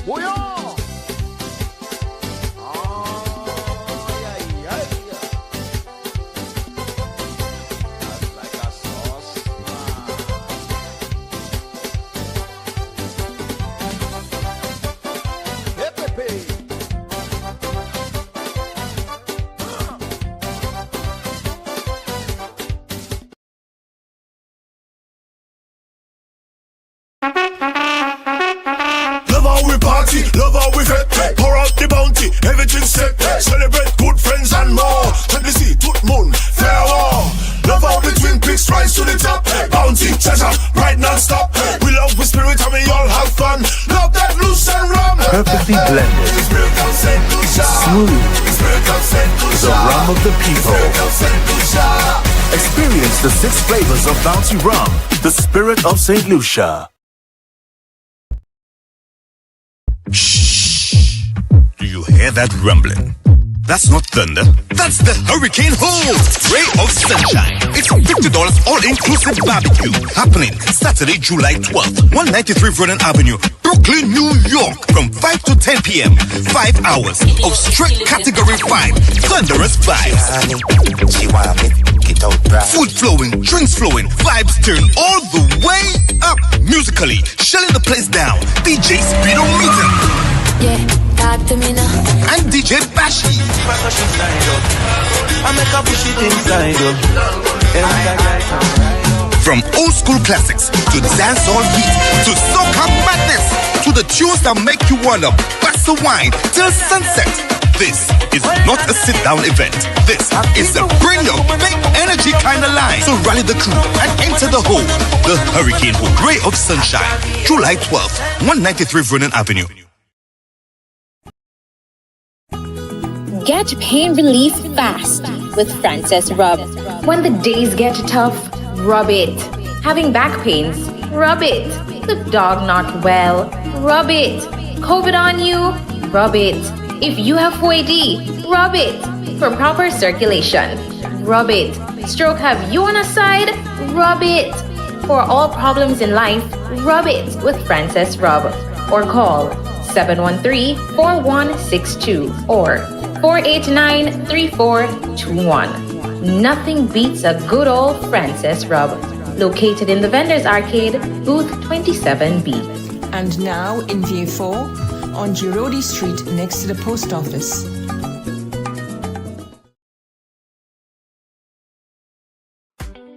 Bouyon. That's like a sauce, man. Hey, Pepe. Love how we party, love how we fet. Pour out the bounty, everything set. Celebrate good friends and more. Let me see, tout moon, fair war. Love how the twin peaks rise to the top. Bounty, treasure, right non-stop. We love with spirit and we all have fun. Love that loose and rum. Perfectly blended, smooth, the rum of the people. Experience the 6 flavors of Bounty Rum, the spirit of St. Lucia. Shh! Do you hear that rumbling? That's not thunder. That's the hurricane hole. Ray of sunshine. It's $50 all-inclusive barbecue happening Saturday, July 12th, 193 Vernon Avenue, Brooklyn, New York, from 5 to 10 p.m. 5 hours of straight Category 5 thunderous vibes. Food flowing, drinks flowing, vibes turn all the way up. Musically, shelling the place down. DJ Speedo Meeting. Yeah, talk to me now. And DJ Bashi. From old school classics to dancehall beat to soca madness to the tunes that make you wanna bust a wine till sunset. This is not a sit-down event. This is a bring your big energy kind of line. So rally the crew and enter the hole. The Hurricane Hole, Ray of Sunshine, July 12th, 193 Vernon Avenue. Get pain relief fast with Frances Rub. When the days get tough, rub it. Having back pains, rub it. The dog not well, rub it. COVID on you, rub it. If you have 4AD, rub it. For proper circulation, rub it. Stroke have you on a side, rub it. For all problems in life, rub it with Frances Rub. Or call 713-4162 or 489-3421. Nothing beats a good old Frances Rub. Located in the Vendors Arcade, booth 27B. And now in VA4 on Girodi Street next to the post office.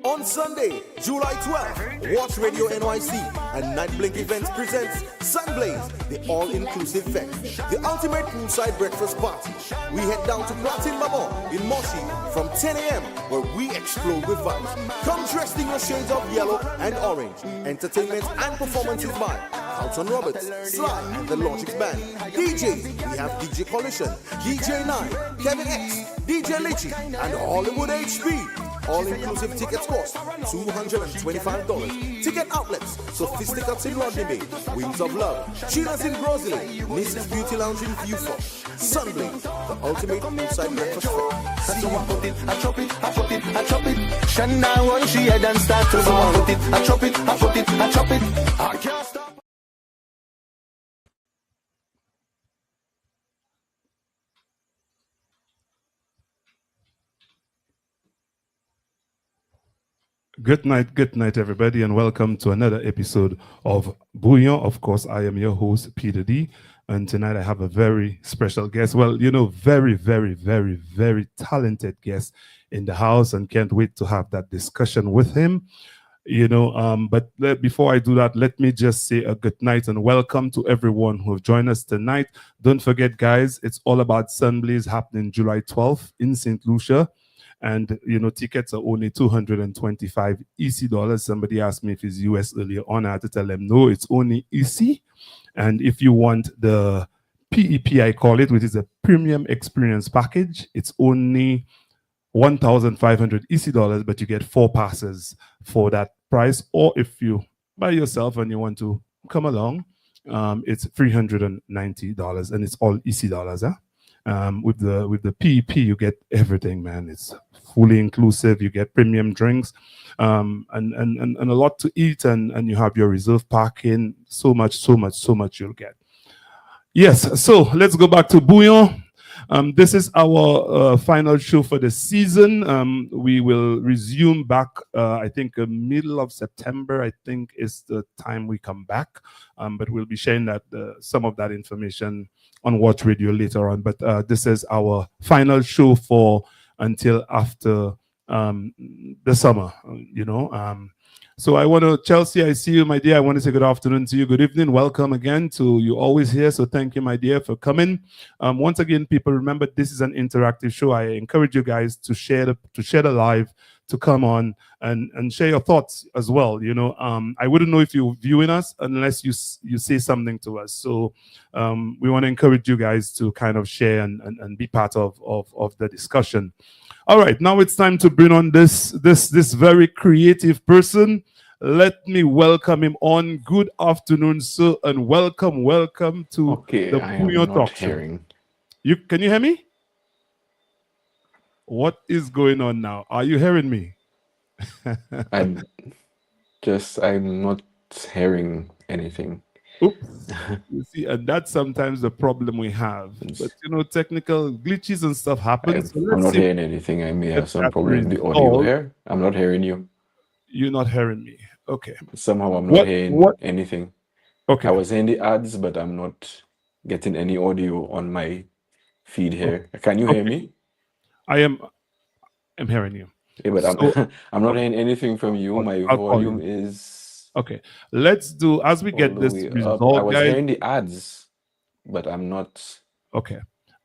On Sunday, July 12th, Watch Radio NYC and Night Blink Events presents Sunblaze, the all-inclusive fest, the ultimate poolside breakfast party. We head down to Platin Mamo in Moshi from 10 a.m. where we explode with vibes. Come dressed in your shades of yellow and orange. Entertainment and performances by Carlton Roberts, Sly, and the Logics Band. DJs, we have DJ Coalition, DJ 9, Kevin X, DJ Litchi, and Hollywood HP. All-inclusive tickets cost $225. Ticket outlets, Sophisticates in London Bay, Wings of Love, Sheila's in Rosalie, Mrs. Beauty Lounge in Viewfort. Sunblaze, the ultimate poolside breakfast fest. So I put it, I chop it, I put it, I chop it. Shana run, she head and start to so I put it, I chop it, I put it, I chop it. I can't stop. Good night, everybody, and welcome to another episode of Bouyon. Of course, I am your host, Peter D, and tonight I have a very special guest. Well, very, very, very, very talented guest in the house, and can't wait to have that discussion with him. But before I do that, let me just say a good night and welcome to everyone who have joined us tonight. Don't forget, guys, it's all about Sunblaze happening July 12th in St. Lucia. And, tickets are only $225 EC dollars. Somebody asked me if it's US earlier on. I had to tell them, no, it's only EC. And if you want the PEP, I call it, which is a premium experience package, it's only 1,500 EC dollars, but you get 4 passes for that price. Or if you by yourself and you want to come along, it's $390, and it's all EC dollars. With the PEP, you get everything, man. It's fully inclusive. You get premium drinks, and a lot to eat, and you have your reserve parking. So much you'll get. Yes, so let's go back to Bouyon. This is our final show for the season. We will resume back, I think, middle of September, I think, is the time we come back. But we'll be sharing that some of that information on Watch Radio later on. But this is our final show for until after the summer, you know. So I want to, Chelsea, I see you, my dear. I want to say good afternoon to you. Good evening. Welcome again to you always here. So thank you, my dear, for coming. Once again, people, remember this is an interactive show. I encourage you guys to share the live, to come on and share your thoughts as well. You know, I wouldn't know if you're viewing us unless you say something to us. So we want to encourage you guys to kind of share and be part of the discussion. All right, now it's time to bring on this very creative person. Let me welcome him on. Good afternoon, sir, and welcome to the Bouyon Talk Show. Can you hear me? What is going on now? Are you hearing me? I'm not hearing anything. Oops. You see, and that's sometimes the problem we have. But you know, technical glitches and stuff happen. I'm not hearing anything. I may have some problem with the audio here. I'm not hearing you. You're not hearing me. Okay. Somehow I'm not hearing anything. Okay. I was hearing the ads, but I'm not getting any audio on my feed here. Can you hear me? I'm hearing you. Yeah, but I'm not hearing anything from you. My volume is okay. Let's do as we get this resolved. I was hearing the ads, but I'm not. Okay.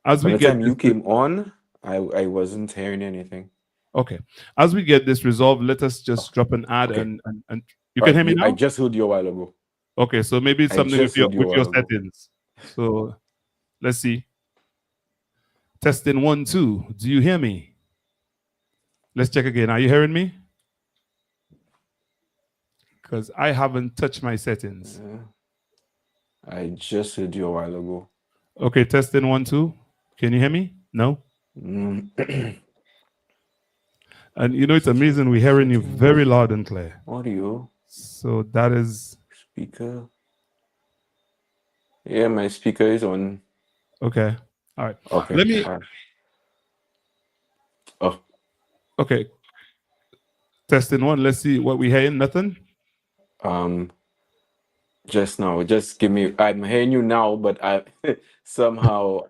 As we by the get time you came on, I wasn't hearing anything. Okay. As we get this resolved, let us just drop an ad and you can hear me now? I just heard you a while ago. Okay, so maybe it's something with your settings. So let's see. Testing 1, 2. Do you hear me? Let's check again. Are you hearing me? Because I haven't touched my settings. I just heard you a while ago. Okay, testing 1, 2. Can you hear me? No? And you know, it's amazing. We're hearing you very loud and clear. Audio. So that is... Speaker. Yeah, my speaker is on. Okay. All right. Okay. Let me... Oh. Okay. Testing 1. Let's see what we're hearing. Nothing? Just now. Just give me... I'm hearing you now, but I somehow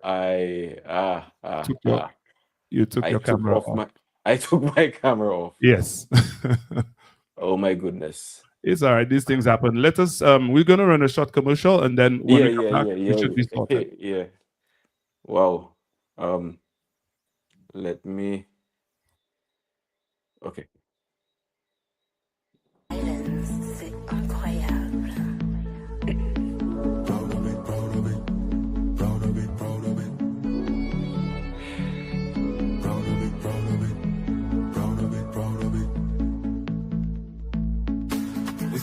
You took your camera off. I took my camera off. Yes. Oh my goodness. It's all right. These things happen. Let us we're gonna run a short commercial and then when we come back, we should be sorted. Yeah. Wow. Let me okay.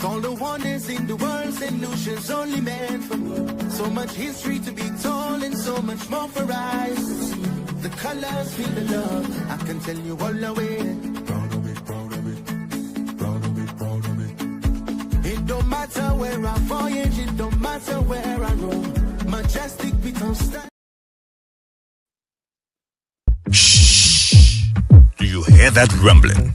All the wonders in the world, St. Lucia's only meant for me. So much history to be told and so much more for eyes to see. The colors feel the love, I can tell you all the way. Proud of it, proud of it, proud of it, proud of it. It don't matter where I voyage, it don't matter where I roam. Majestic, we don't stand. Shh. Do you hear that rumbling?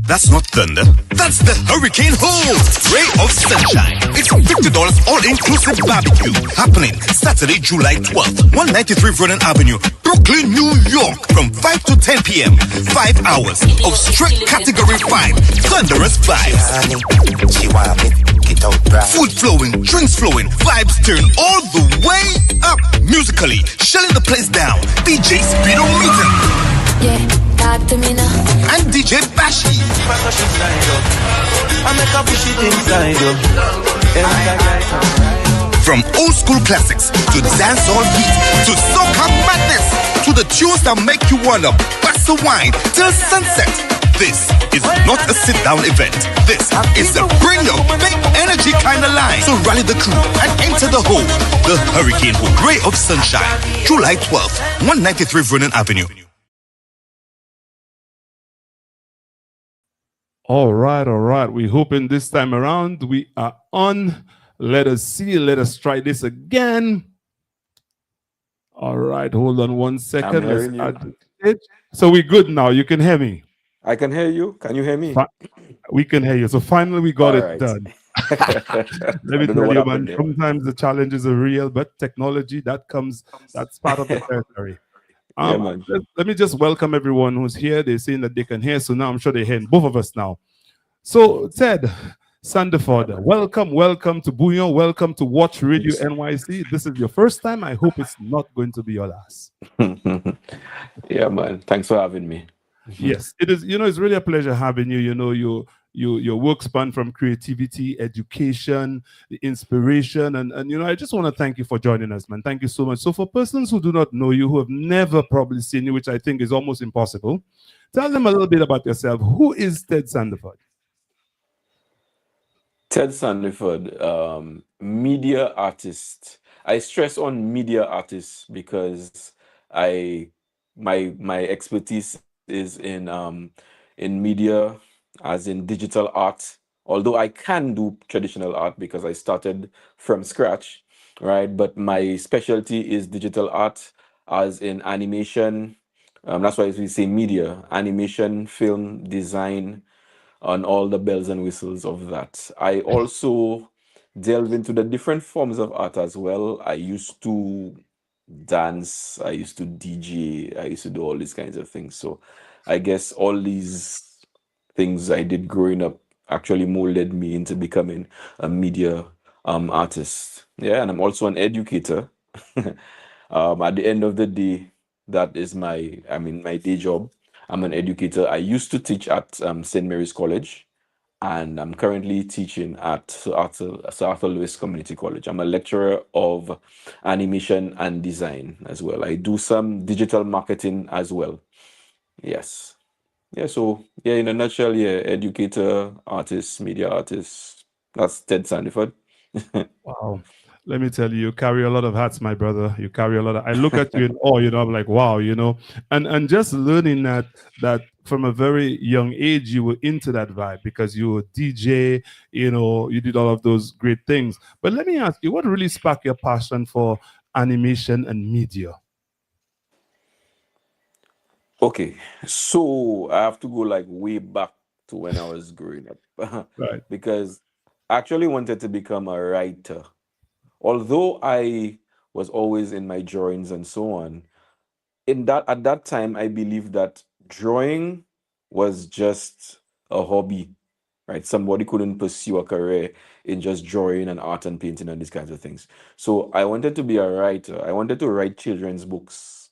That's not thunder. That's the Hurricane Hose Ray of Sunshine. It's $50 all-inclusive barbecue happening Saturday, July 12th, 193 Vernon Avenue, Brooklyn, New York, from 5 to 10 p.m. 5 hours of straight Category 5 thunderous vibes. Food flowing, drinks flowing, vibes turn all the way up. Musically, shutting the place down. DJ Speedo Meeting. Yeah, talk to me now. And DJ Bashi. From old school classics to dancehall beat to soca madness to the tunes that make you wanna bust the wine till sunset. This is not a sit-down event. This is a bring your big energy kind of line. So rally the crew and enter the hole. The Hurricane Hole Ray of Sunshine, July 12th, 193 Vernon Avenue. All right. We're hoping this time around we are on. Let us see. Let us try this again. All right, hold on one I'm second. Let's hearing you. add it. So we're good now. You can hear me. I can hear you. Can you hear me? Fi- we can hear you. So finally, we got All it right. done. Let I me don't know tell what you, happened man. there. Sometimes the challenges are real, but technology that's part of the territory. Yeah, man. Let me just welcome everyone who's here. They're saying that they can hear, so now I'm sure they're hearing both of us now. So, Ted Yeah, Sandiford, man. welcome to Bouyon, welcome to Watch Radio Thanks. NYC. This is your first time. I hope it's not going to be your last. Yeah, man. Thanks for having me. Yes, it is. It's really a pleasure having you. Your work span from creativity, education, the inspiration, and I just want to thank you for joining us, man. Thank you so much. So, for persons who do not know you, who have never probably seen you, which I think is almost impossible, tell them a little bit about yourself. Who is Ted Sandiford? Ted Sandiford, media artist. I stress on media artist because I my expertise is in media, as in digital art. Although I can do traditional art because I started from scratch, right? But my specialty is digital art, as in animation. That's why we say media, animation, film, design, on all the bells and whistles of that. I also delve into the different forms of art as well. I used to dance, I used to DJ, I used to do all these kinds of things. So I guess all these things I did growing up actually molded me into becoming a media artist. Yeah, and I'm also an educator. At the end of the day, that is my day job. I'm an educator. I used to teach at St. Mary's College, and I'm currently teaching at Sir Arthur Lewis Community College. I'm a lecturer of animation and design as well. I do some digital marketing as well. Yes. Yeah, so yeah, in a nutshell, yeah, educator, artist, media artist. That's Ted Sandiford. Wow. Let me tell you, you carry a lot of hats, my brother. You carry a lot of. I look at you in awe. I'm like, wow. And just learning that from a very young age you were into that vibe because you were DJ. You did all of those great things. But let me ask you, what really sparked your passion for animation and media? Okay, so I have to go like way back to when I was growing up Right. because I actually wanted to become a writer. Although I was always in my drawings and so on, at that time I believed that drawing was just a hobby, right? Somebody couldn't pursue a career in just drawing and art and painting and these kinds of things. So I wanted to be a writer. I wanted to write children's books.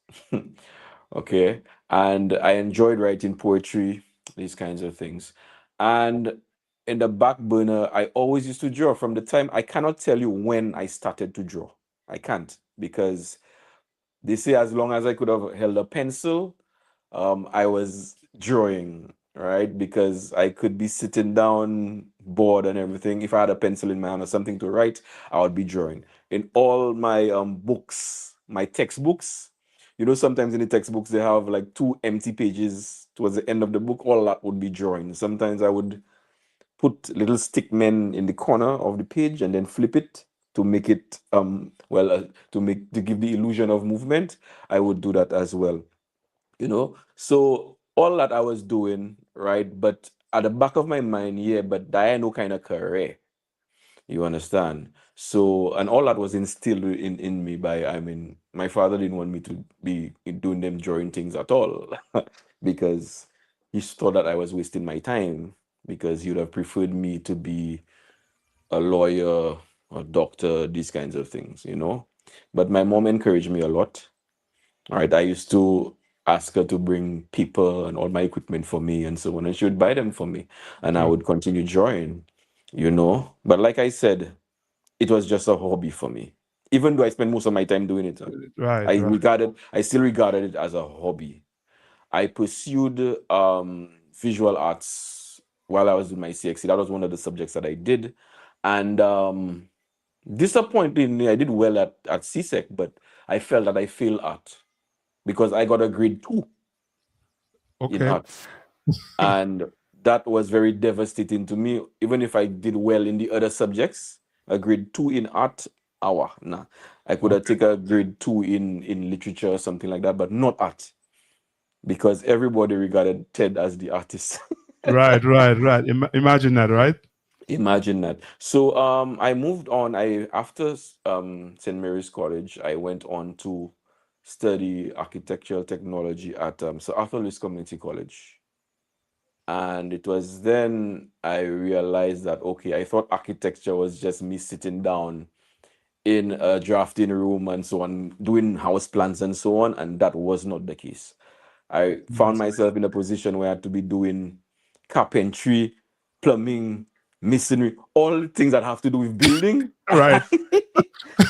Okay. And I enjoyed writing poetry, these kinds of things. And in the back burner, I always used to draw. From the time, I cannot tell you when I started to draw. I can't, because they say as long as I could have held a pencil, I was drawing, right? Because I could be sitting down, bored and everything. If I had a pencil in my hand or something to write, I would be drawing. In all my books, my textbooks, sometimes in the textbooks they have like two empty pages towards the end of the book. All that would be drawing. Sometimes I would put little stick men in the corner of the page and then flip it to make it to give the illusion of movement. I would do that as well. So all that I was doing, right? But at the back of my mind, yeah, but that ain't no kind of career. You understand? So, and all that was instilled in me by, my father didn't want me to be doing them drawing things at all because he thought that I was wasting my time, because he would have preferred me to be a lawyer, a doctor, these kinds of things. But my mom encouraged me a lot. All right, I used to ask her to bring people and all my equipment for me and so on, and she would buy them for me, and I Right. would continue drawing. But like I said, it was just a hobby for me. Even though I spent most of my time doing it, Right. Right. I still regarded it as a hobby. I pursued visual arts while I was in my CXC. That was one of the subjects that I did, and disappointingly, I did well at CSEC, but I felt that I failed art because I got a grade 2 in Okay. art. And that was very devastating to me. Even if I did well in the other subjects, a grade 2 in art, hour. Nah. I could have taken a grade 2 in literature or something like that, but not art. Because everybody regarded Ted as the artist. Right. Imagine that, right? Imagine that. So I moved on. After St. Mary's College, I went on to study architectural technology at Sir Arthur Lewis Community College. And it was then I realized that, okay, I thought architecture was just me sitting down in a drafting room and so on, doing house plans and so on, and that was not the case. I found myself in a position where I had to be doing carpentry, plumbing, masonry, all things that have to do with building. Right.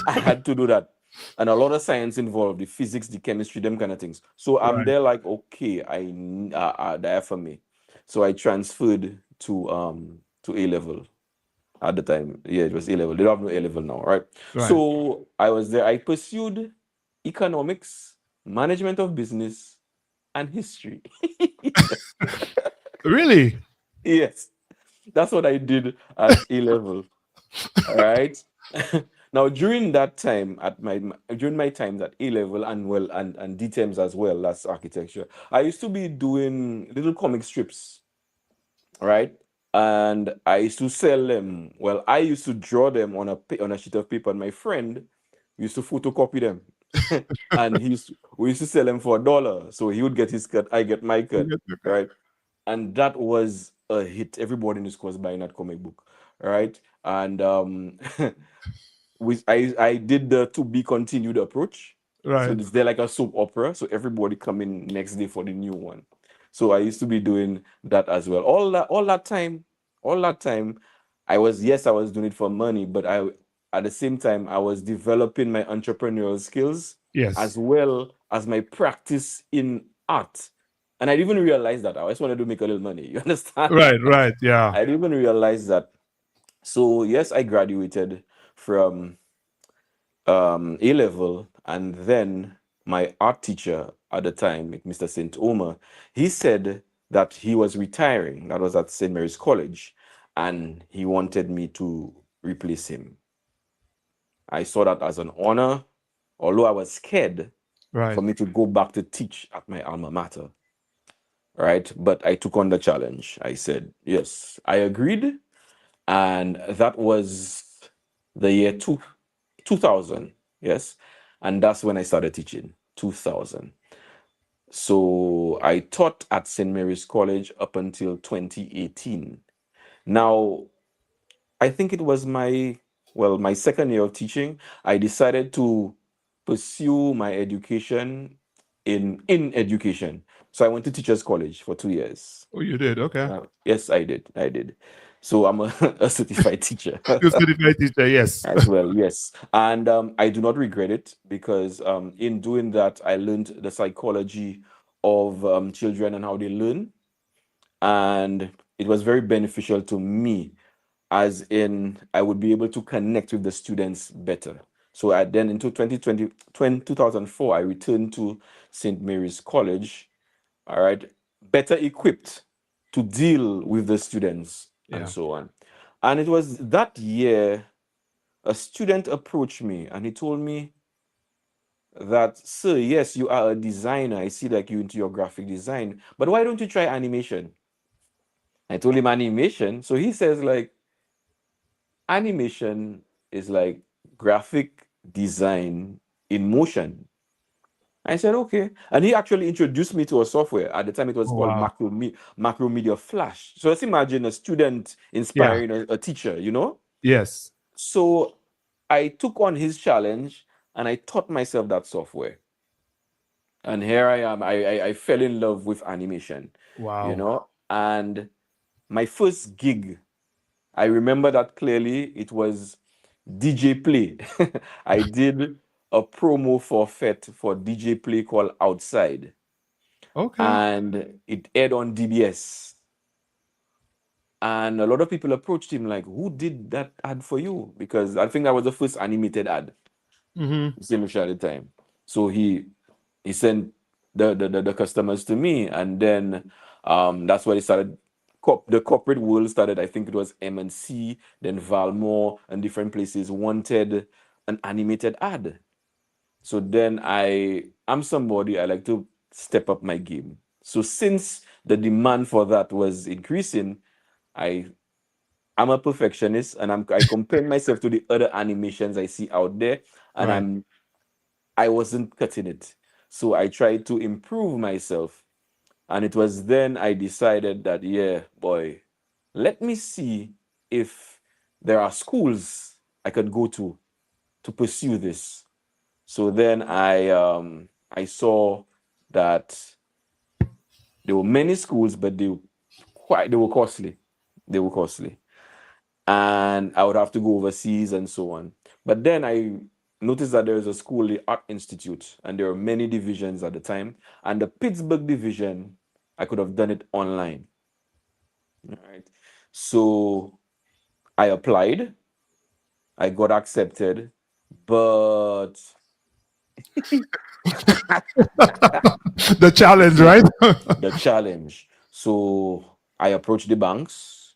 I had to do that. And a lot of science involved, the physics, the chemistry, them kind of things. So I'm Right. there like, okay, that for me. So I transferred to A level at the time. Yeah, it was A level. They don't have no A level now, right? Right. So I was there. I pursued economics, management of business, and history. Really? Yes, that's what I did at A level. All right. Now during that time during my times at A level and D terms as well, that's architecture, I used to be doing little comic strips, right? And I used to sell them. Well, I used to draw them on a sheet of paper, and my friend used to photocopy them. And we used to sell them for $1. So he would get his cut, I get my cut, right? And that was a hit. Everybody in the school was buying that comic book, right? And I did the to be continued approach. Right. So it's there like a soap opera. So everybody come in next day for the new one. So I used to be doing that as well. All that time, I was doing it for money, but at the same time I was developing my entrepreneurial skills Yes. as well as my practice in art. And I didn't even realize that. I just wanted to make a little money. You understand? Right. Yeah. I didn't even realize that. So yes, I graduated from A level, and then my art teacher at the time, Mr. St. Omer, he said that he was retiring. That was at St. Mary's College, and he wanted me to replace him. I saw that as an honor, although I was scared Right. for me to go back to teach at my alma mater. Right? But I took on the challenge. I said, yes, I agreed. And that was the year 2000. Yes. And that's when I started teaching, 2000. So I taught at St. Mary's College up until 2018. Now, I think it was my second year of teaching. I decided to pursue my education in education. So I went to Teachers College for 2 years. Oh, you did? Okay. Yes, I did. So I'm a certified teacher. You're certified teacher, yes. As well, yes. And I do not regret it because in doing that, I learned the psychology of children and how they learn. And it was very beneficial to me, as in I would be able to connect with the students better. So then into 2004, I returned to St. Mary's College, all right, better equipped to deal with the students and so on. And it was that year a student approached me and he told me that, sir, yes, you are a designer. I see like you into your graphic design, but why don't you try animation? I told him animation. So he says like, animation is like graphic design in motion. I said, okay. And he actually introduced me to a software. At the time, it was called Macromedia Flash. So let's imagine a student inspiring a teacher, you know? Yes. So I took on his challenge and I taught myself that software. And here I am. I fell in love with animation. Wow. You know? And my first gig, I remember that clearly. It was DJ Play. I did a promo for FET for DJ Play called Outside. Okay. And it aired on DBS. And a lot of people approached him like, who did that ad for you? Because I think that was the first animated ad. Same at the time. So he sent the customers to me, and then that's where it started. The corporate world started. I think it was M&C, then Valmore, and different places wanted an animated ad. So then I'm somebody, I like to step up my game. So since the demand for that was increasing, I'm a perfectionist, and I compare myself to the other animations I see out there, and Right. I wasn't cutting it. So I tried to improve myself. And it was then I decided that, yeah, boy, let me see if there are schools I could go to pursue this. So then I saw that there were many schools, but they were costly. They were costly. And I would have to go overseas and so on. But then I noticed that there is a school, the Art Institute, and there were many divisions at the time. And the Pittsburgh division, I could have done it online. All right. So I applied, I got accepted, but The challenge, so right? the challenge. So I approached the banks,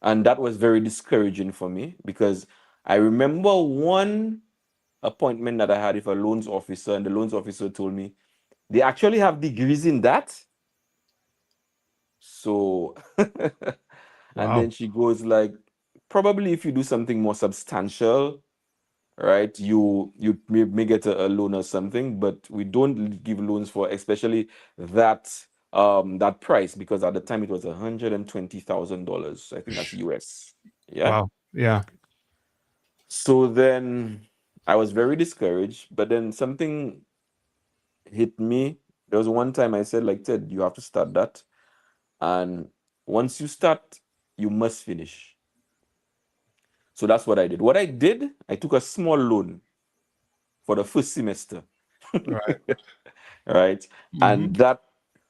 and that was very discouraging for me because I remember one appointment that I had with a loans officer, and the loans officer told me they actually have degrees in that. So, and Wow. then she goes like, probably if you do something more substantial, right, you may get a loan or something, but we don't give loans for especially that price, because at the time it was $120,000. I think that's US. Yeah. Wow. Yeah. So then I was very discouraged, but then something hit me. There was one time I said, like, Ted, you have to start that. And once you start, you must finish. So that's what I did. What I did, I took a small loan for the first semester. Right. Right. Hmm. And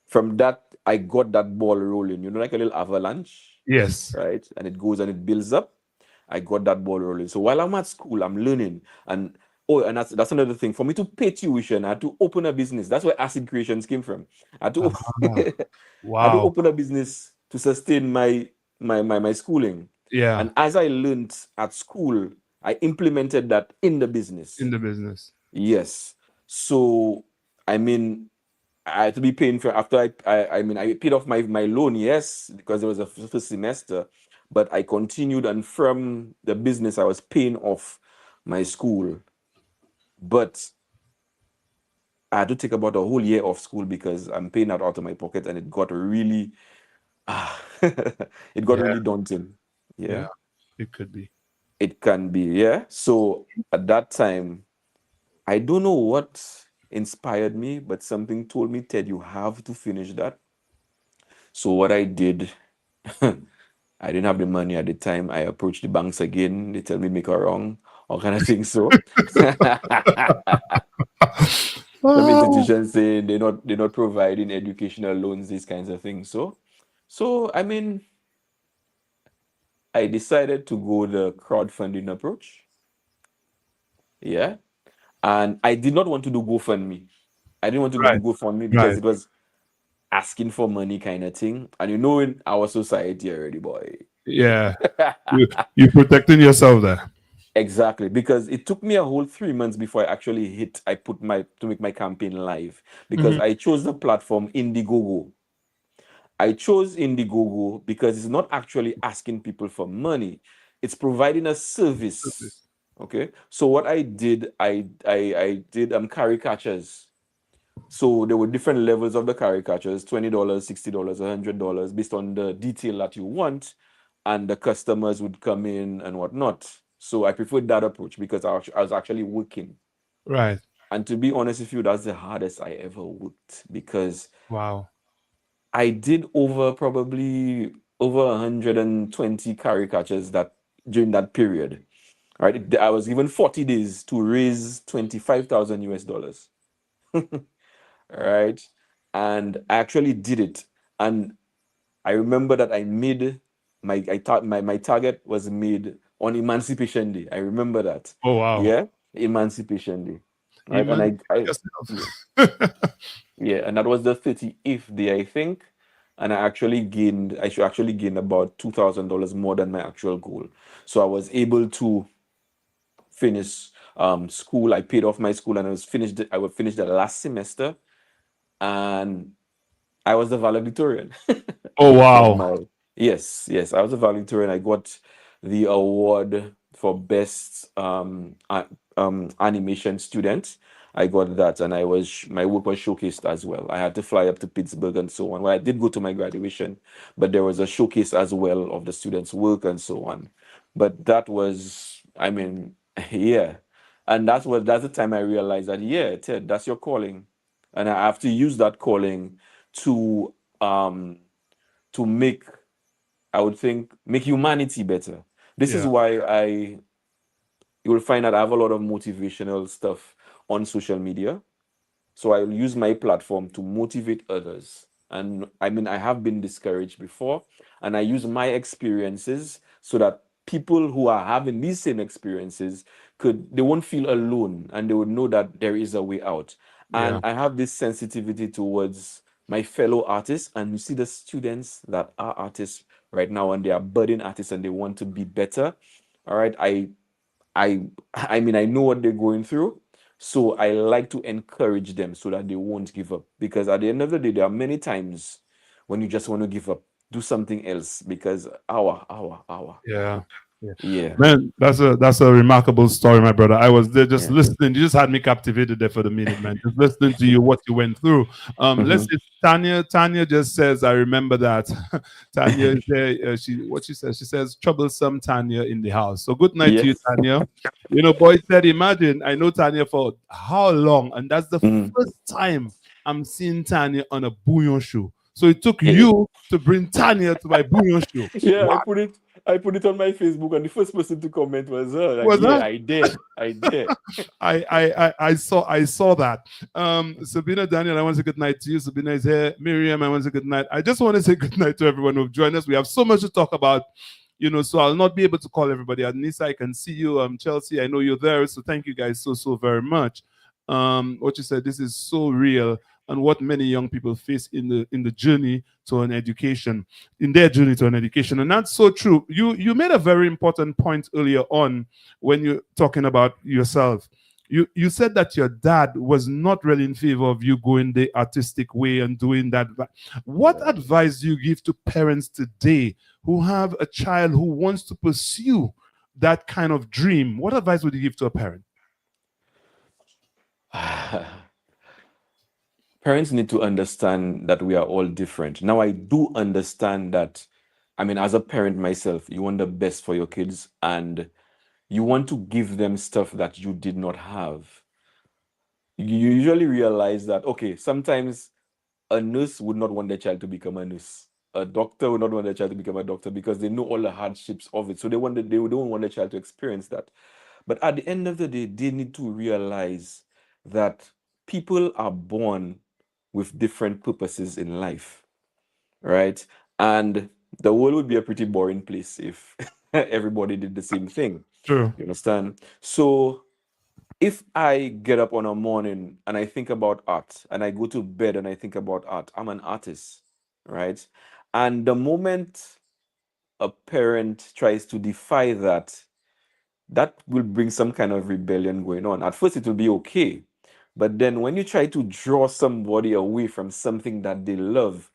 from that, I got that ball rolling, like a little avalanche, Yes. right? And it goes and it builds up. I got that ball rolling. So while I'm at school, I'm learning. And that's another thing. For me to pay tuition, I had to open a business. That's where Acid Creations came from. I had to, Ah, I had to wow. open a business to sustain my schooling. Yeah. And as I learned at school, I implemented that in the business. In the business. Yes. So, I mean, I had to be paying for after I paid off my loan, yes, because it was a first semester, but I continued, and from the business I was paying off my school. But I had to take about a whole year off school because I'm paying that out of my pocket, and it got really it got Yeah. really daunting. Yeah. Yeah. It could be. It can be, yeah. So at that time, I don't know what inspired me, but something told me, Ted, you have to finish that. So what I did, I didn't have the money at the time. I approached the banks again. They tell me make a wrong, all kind of things. So some Oh, institutions say they're not providing educational loans, these kinds of things. So I mean, I decided to go the crowdfunding approach. Yeah. And I did not want to do GoFundMe. I didn't want to do right. GoFundMe because Right. it was asking for money kind of thing. And in our society already, boy. Yeah. You protecting yourself there. Exactly, because it took me a whole 3 months before I put to make my campaign live, because Mhm. I chose the platform Indiegogo. I chose Indiegogo because it's not actually asking people for money. It's providing a service. Okay. So what I did, I did caricatures. So there were different levels of the caricatures, $20, $60, $100, based on the detail that you want, and the customers would come in and whatnot. So I preferred that approach because I was actually working. Right. And to be honest with you, that's the hardest I ever worked, because Wow. I did probably over 120 caricatures during that period. Right. I was given 40 days to raise 25,000 US dollars. Right. And I actually did it. And I remember that I made my target was made on Emancipation Day. I remember that. Oh, wow. Yeah, Emancipation Day. Right. And Even I yeah, yourself. yeah, and that was the 38th day, I think. And I should actually gain about $2,000 more than my actual goal. So I was able to finish school. I paid off my school, and I would finish the last semester, and I was the valedictorian Oh of wow. my yes, I was a valedictorian. I got the award for best animation student. I got that, and my work was showcased as well. I had to fly up to Pittsburgh and so on. Well, I did go to my graduation, but there was a showcase as well of the students' work and so on. But that was, I mean, yeah, and that's the time I realized that yeah, Ted, that's your calling, and I have to use that calling to um to make, I would think, make humanity better. This is Yeah. why you will find that I have a lot of motivational stuff on social media. So I'll use my platform to motivate others. And I mean, I have been discouraged before, and I use my experiences so that people who are having these same experiences they won't feel alone, and they would know that there is a way out. Yeah. And I have this sensitivity towards my fellow artists, and you see the students that are artists right now, and they are budding artists and they want to be better. All right. I mean, I know what they're going through. So I like to encourage them so that they won't give up. Because at the end of the day, there are many times when you just want to give up, do something else because hour. Yeah. Yeah. Yeah. Man, that's a remarkable story, my brother. I was there just Yeah. listening. You just had me captivated there for the minute, man. Just listening to you, what you went through. Let's Mhm. see. Tanya just says, I remember that. Tanya is there. She says, she says, troublesome Tanya in the house. So good night to you, Yes. Tanya. You know, boy said, imagine, I know Tanya for how long, and that's the Mhm. first time I'm seeing Tanya on a Bouyon show. So it took Eh, you to bring Tanya to my Bouyon show. yeah, Wow. I put it on my Facebook, and the first person to comment was her. Like, Was yeah, that? I did. I saw that. Sabina Daniel, I want to say good night to you. Sabina is here. Miriam, I want to say good night. I just want to say good night to everyone who've joined us. We have so much to talk about, so I'll not be able to call everybody. Anissa, I can see you. Chelsea, I know you're there. So thank you guys so very much. What you said, this is so real, and what many young people face in the journey to an education, in their journey to an education. And that's so true. You made a very important point earlier on when you're talking about yourself. You said that your dad was not really in favor of you going the artistic way and doing that. What Yeah. advice do you give to parents today who have a child who wants to pursue that kind of dream? What advice would you give to a parent? Parents need to understand that we are all different. Now, I do understand that, I mean, as a parent myself, you want the best for your kids, and you want to give them stuff that you did not have. You usually realize that, okay, sometimes a nurse would not want their child to become a nurse. A doctor would not want their child to become a doctor because they know all the hardships of it. So they don't want their child to experience that. But at the end of the day, they need to realize that people are born with different purposes in life, right? And the world would be a pretty boring place if everybody did the same thing. True. You understand? So if I get up on a morning and I think about art, and I go to bed and I think about art, I'm an artist, right? And the moment a parent tries to defy that, that will bring some kind of rebellion going on. At first, it will be okay. But then when you try to draw somebody away from something that they love,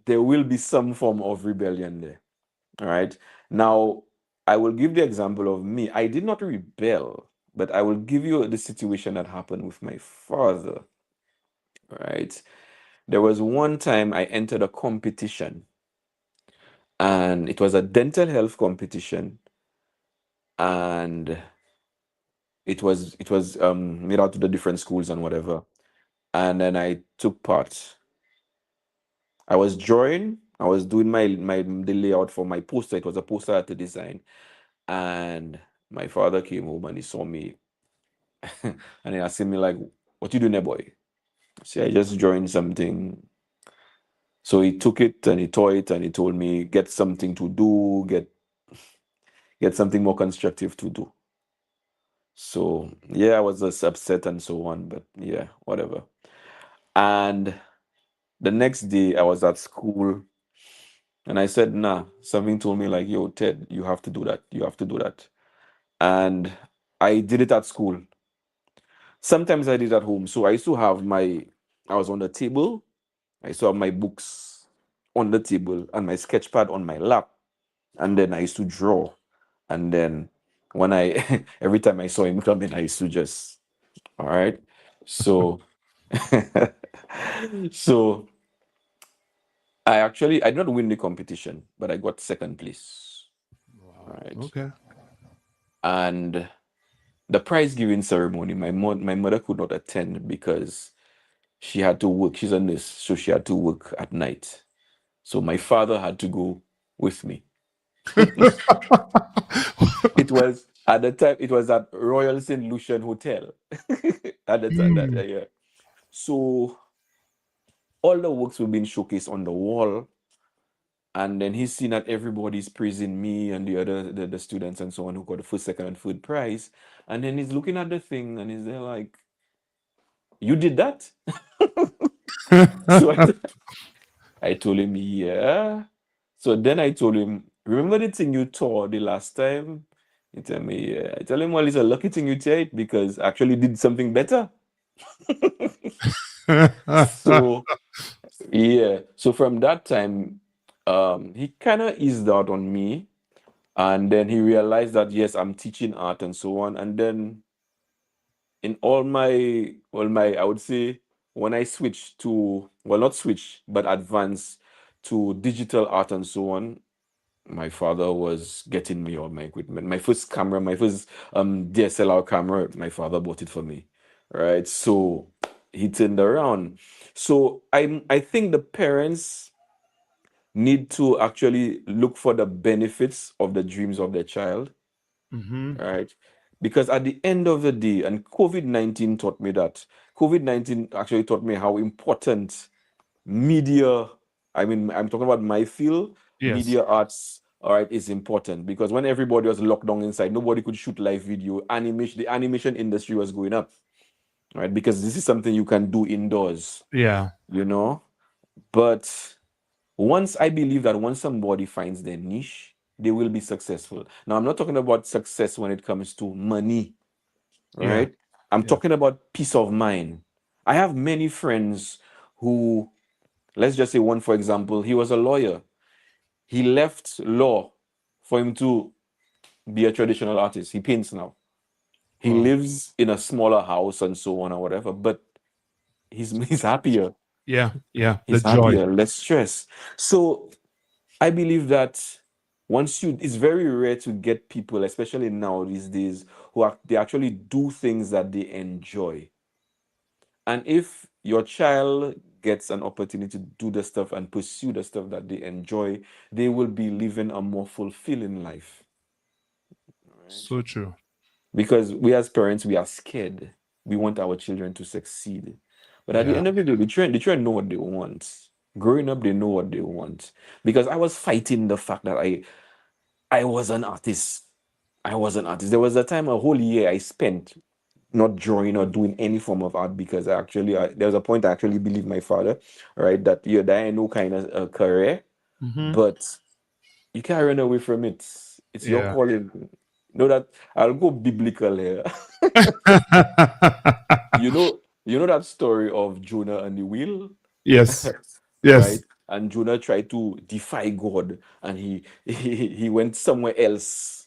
there will be some form of rebellion there. All right. Now, I will give the example of me. I did not rebel, but I will give you the situation that happened with my father. All right. There was one time I entered a competition, and it was a dental health competition, and it was made out to the different schools and whatever. And then I took part. I was drawing. I was doing the layout for my poster. It was a poster I had to design. And my father came home and he saw me and he asked me like, "What you doing there, boy?" I said, "I just drawing something." So he took it and he tore it and he told me, "Get something to do, get something more constructive to do." So yeah, I was just upset and so on, but yeah, whatever. And the next day I was at school and I said, nah, something told me like, yo, Ted, you have to do that. You have to do that. And I did it at school. Sometimes I did at home. So I used to have I was on the table. I used to have my books on the table and my sketch pad on my lap. And then I used to draw. And then when every time I saw him come in, I used to just, all right. So, so I did not win the competition, but I got second place. All right. Okay. And the prize giving ceremony, my mother could not attend because she had to work. She's a nurse, so she had to work at night. So my father had to go with me. It was at the time. It was at Royal St. Lucian Hotel at the time. Yeah. So all the works were being showcased on the wall, and then he's seen that everybody's praising me and the students and so on who got the first, second, and third prize, and then he's looking at the thing and he's there like, "You did that?" So I told him, "Yeah." So then I told him, "Remember the thing you tore the last time?" He tell me, "Yeah." I tell him, "Well, it's a lucky thing you tear it because I actually did something better." So yeah. So from that time, he kind of eased out on me, and then he realized that yes, I'm teaching art and so on. And then in all my I would say when I switched to, well, not switch but advance to digital art and so on, my father was getting me all my equipment. My first camera, my first DSLR camera, my father bought it for me. Right. So he turned around. So I think the parents need to actually look for the benefits of the dreams of their child. Right. Because at the end of the day, and COVID-19 taught me that. COVID-19 actually taught me how important media, I mean, I'm talking about my field, Yes. media arts, all right, is important because when everybody was locked down inside, nobody could shoot live video. The animation industry was going up, right? Because this is something you can do indoors, Yeah. you know. But I believe that once somebody finds their niche, they will be successful. Now, I'm not talking about success when it comes to money, Yeah. right? I'm Yeah. talking about peace of mind. I have many friends who, let's just say one, for example, he was a lawyer. He left law for him to be a traditional artist. He paints now. He Wow. lives in a smaller house and so on or whatever, but he's happier. Yeah. Yeah. The He's joy. happier, less stress. So I believe that it's very rare to get people, especially now these days, they actually do things that they enjoy. And if your child gets an opportunity to do the stuff and pursue the stuff that they enjoy, they will be living a more fulfilling life. Right? So true. Because we as parents, we are scared. We want our children to succeed. But at the Yeah. end of the day, the children know what they want. Growing up, they know what they want. Because I was fighting the fact that I was an artist. I was an artist. There was a time, a whole year I spent not drawing or doing any form of art because there was a point I actually believed my father, right, that there ain't no kind of career, but you can't run away from it. It's your Yeah. calling. Know that I'll go biblical here. You know that story of Jonah and the wheel, Yes. right? Yes. And Jonah tried to defy God, and he went somewhere else.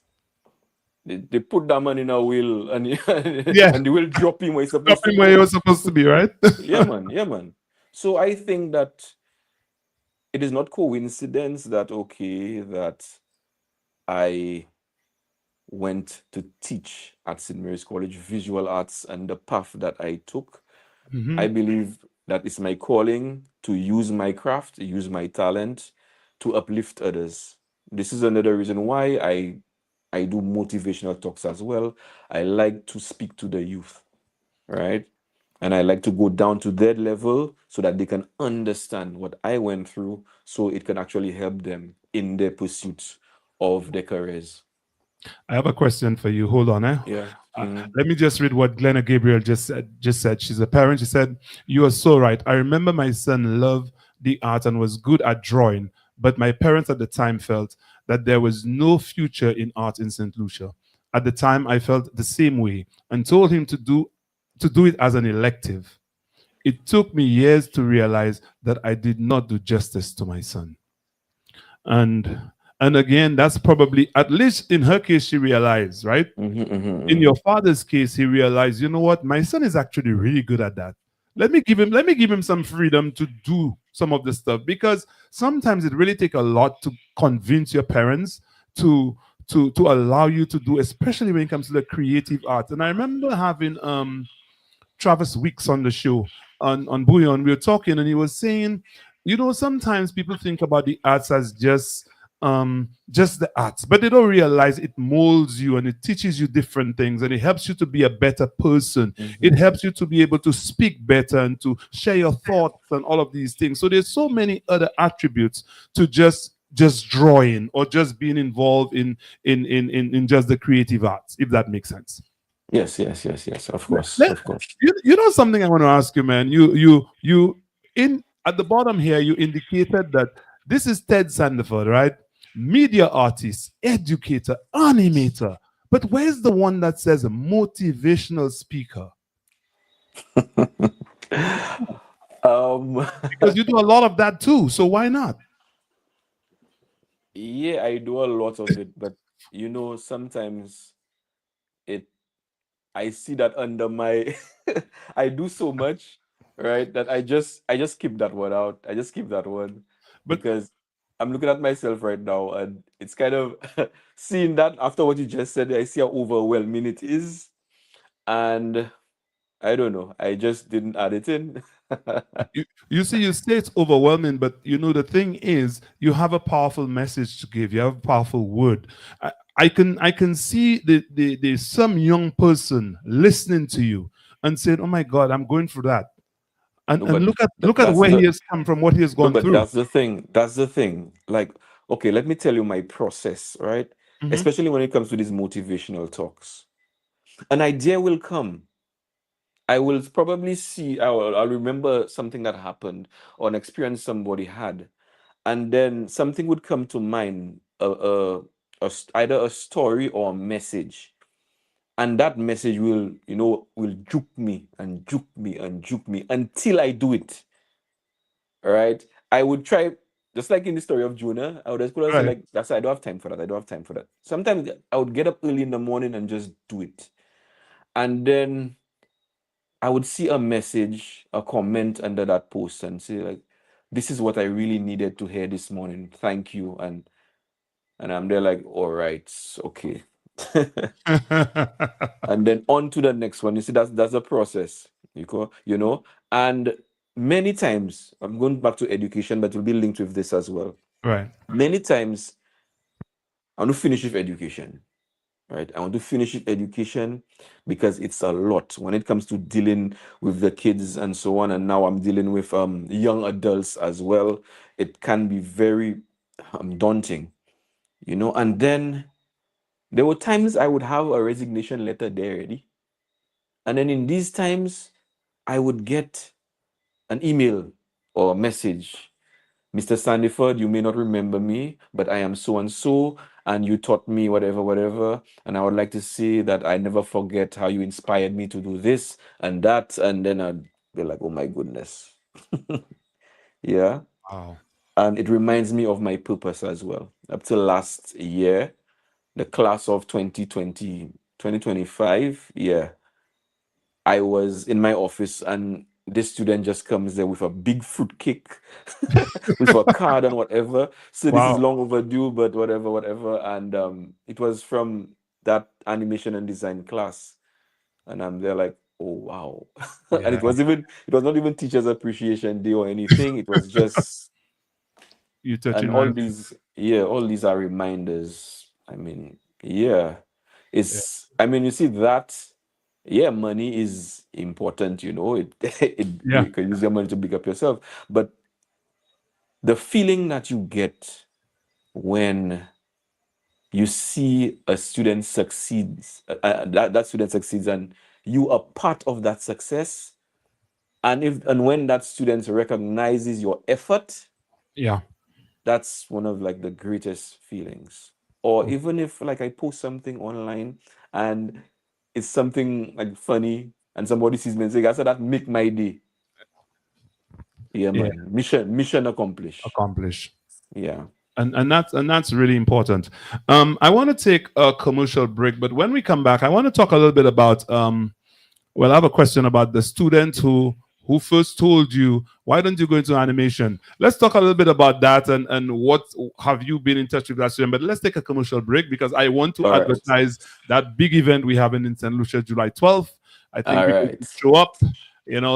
They put that man in a wheel, and Yeah. and the wheel drop him where he's Drop supposed to him where you're go. supposed to be, right? Yeah, man. Yeah, man. So I think that it is not coincidence that that I went to teach at St. Mary's College visual arts and the path that I took. I believe that it's my calling to use my craft, use my talent to uplift others. This is another reason why I do motivational talks as well. I like to speak to the youth, right? And I like to go down to their level so that they can understand what I went through so it can actually help them in their pursuit of their careers. I have a question for you. Hold on, eh? Yeah. Let me just read what Glenna Gabriel just said. She's a parent. She said, "You are so right. I remember my son loved the art and was good at drawing, but my parents at the time felt that there was no future in art in St. Lucia. at the time I felt the same way and told him to do it as an elective. It took me years to realize that I did not do justice to my son. And and again, that's probably, at least in her case, she realized, right? In your father's case, he realized, you know what, my son is actually really good at that. Let me give him some freedom to do some of the stuff, because sometimes it really takes a lot to convince your parents to to allow you to do, especially when it comes to the creative arts. And I remember having Travis Weeks on the show on Bouyon. We were talking, and he was saying, you know, sometimes people think about the arts as just the arts, but they don't realize it molds you and it teaches you different things and it helps you to be a better person. It helps you to be able to speak better and to share your thoughts and all of these things. So there's so many other attributes to just drawing or just being involved in just the creative arts, if that makes sense. Yes, yes, yes, yes. Of course, Let- of course. you know something I want to ask you, man. You in at the bottom here, you indicated that this is Ted Sandiford, right? Media artist, educator, animator. But where's the one that says motivational speaker? Um, Because you do a lot of that too. So why not? yeah, I do a lot of it, but you know, sometimes it I see that under my I do so much, right? That I just keep that one out. I just keep that one But because I'm looking at myself right now and it's kind of seeing that after what you just said, I see how overwhelming it is. And I don't know. I just didn't add it in. you see, you say it's overwhelming, but you know the thing is, you have a powerful message to give. You have a powerful word. I can see the some young person listening to you and saying, "Oh my God, I'm going through that," No, and but look at that's where the he has come from, what he has no, gone but through. that's the thing. That's the thing. Like, okay, let me tell you my process, right? Mhm. Especially when it comes to these motivational talks. An idea will come. I will probably see, I'll remember something that happened or an experience somebody had, and then something would come to mind, either a story or a message, and that message will, will juke me and juke me and juke me until I do it. All right, I would try, just like in the story of Jonah. I would just go and say Right. like, that's I don't have time for that. I don't have time for that. Sometimes I would get up early in the morning and just do it, and then I would see a message, a comment under that post and say like, this is what I really needed to hear this morning. Thank you. And I'm there like, all right, okay. And then on to the next one. You see, that's the process. And many times, I'm going back to education, but it will be linked with this as well. Right. Many times I want to finish with education. Right, I want to finish with education because it's a lot when it comes to dealing with the kids and so on. And now I'm dealing with young adults as well. It can be very daunting, And then there were times I would have a resignation letter there ready, and then in these times I would get an email or a message. Mr. Sandiford, you may not remember me, but I am so and so, and you taught me whatever, whatever. And I would like to say that I never forget how you inspired me to do this and that. And then I'd be like, oh my goodness. Yeah. Wow. And it reminds me of my purpose as well. Up till last year, the class of 2020, 2025, yeah, I was in my office and this student just comes there with a big fruit cake with a card and whatever. So this is Wow. long overdue, but whatever, whatever. And it was from that animation and design class. And I'm there like, oh wow. And Yeah. it was not even teachers appreciation day or anything. It was just You and touching all my these, yeah, all these are reminders. I mean, yeah. yeah. You see that, yeah, money is important, Yeah. you can use your money to big up yourself. But the feeling that you get when you see a student succeeds, that student succeeds, and you are part of that success, and when that student recognizes your effort, Yeah. that's one of like the greatest feelings. or even if like I post something online and it's something like funny and somebody sees me and say, I said that make my day. Yeah, Yeah, man. Mission accomplished. accomplish. Yeah. And that's really important. I want to take a commercial break, but when we come back, I want to talk a little bit about well, I have a question about the student who first told you, why don't you go into animation? Let's talk a little bit about that and what have you been in touch with that student. But let's take a commercial break because I want to All right. advertise that big event we have in St. Lucia, July 12th. I think All people right. should show up,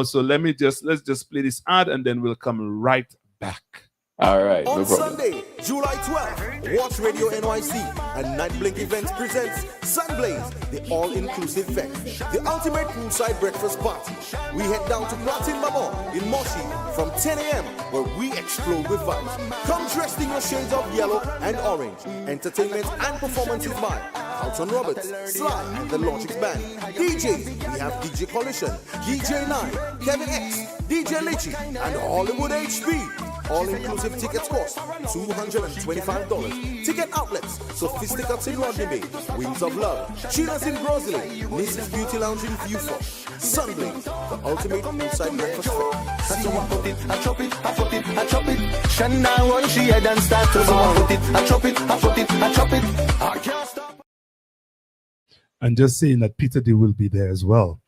so let's just play this ad and then we'll come right back. All right, On no problem. Sunday, July 12th, Watch Radio NYC and Night Blink Events presents Sunblaze, the all-inclusive fest, the ultimate poolside breakfast party. We head down to Platin Mama in Moshi from 10 a.m. where we explode with vibes. Come dressed in your shades of yellow and orange. Entertainment and performances by Carlton Roberts, Sly and the Logics Band. DJs, we have DJ Coalition, DJ 9, Kevin X, DJ Litchi, and Hollywood HB. All-inclusive tickets cost $225. Ticket outlets: Sophisticates in Rodney Bay, Wings of Love, Sheila's in Grosley, Mrs. Beauty Lounge in Viewfort, Sunblaze, the ultimate poolside breakfast fest. So I put it, I chop it, I put it, I chop it. Shana run she head and start to. So I put it, I chop it, I put it, I chop it. I can't stop. And just saying that Peter D will be there as well.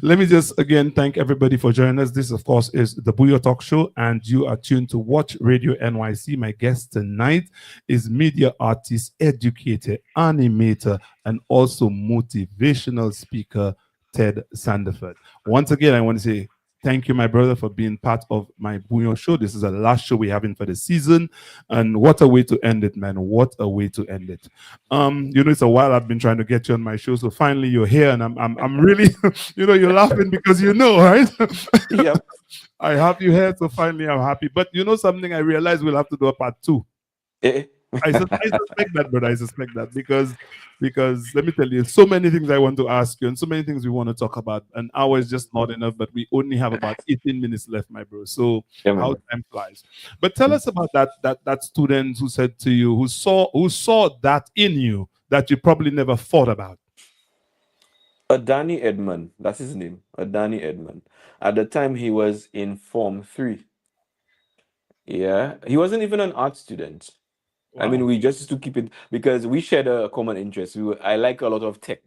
Let me just again thank everybody for joining us. This, of course, is the Bouyon Talk Show, and you are tuned to Watch Radio NYC. My guest tonight is media artist, educator, animator, and also motivational speaker, Ted Sandiford. Once again, I want to say thank you, my brother, for being part of my Bouyon show. This is the last show we're having for the season, and what a way to end it, man! What a way to end it. It's a while I've been trying to get you on my show, so finally you're here, and I'm really, you're laughing because right? Yep. I have you here, so finally I'm happy. But something, I realize we'll have to do a part 2. I suspect that, but I suspect that because let me tell you, so many things I want to ask you and so many things we want to talk about. An hour is just not enough, but we only have about 18 minutes left, my bro. So how time flies. But tell us about that student who said to you, who saw that in you that you probably never thought about. Adani Edmond, that's his name. Adani Edmond. At the time he was in Form 3. Yeah. He wasn't even an art student. I mean, we just used to keep it because we shared a common interest. I like a lot of tech.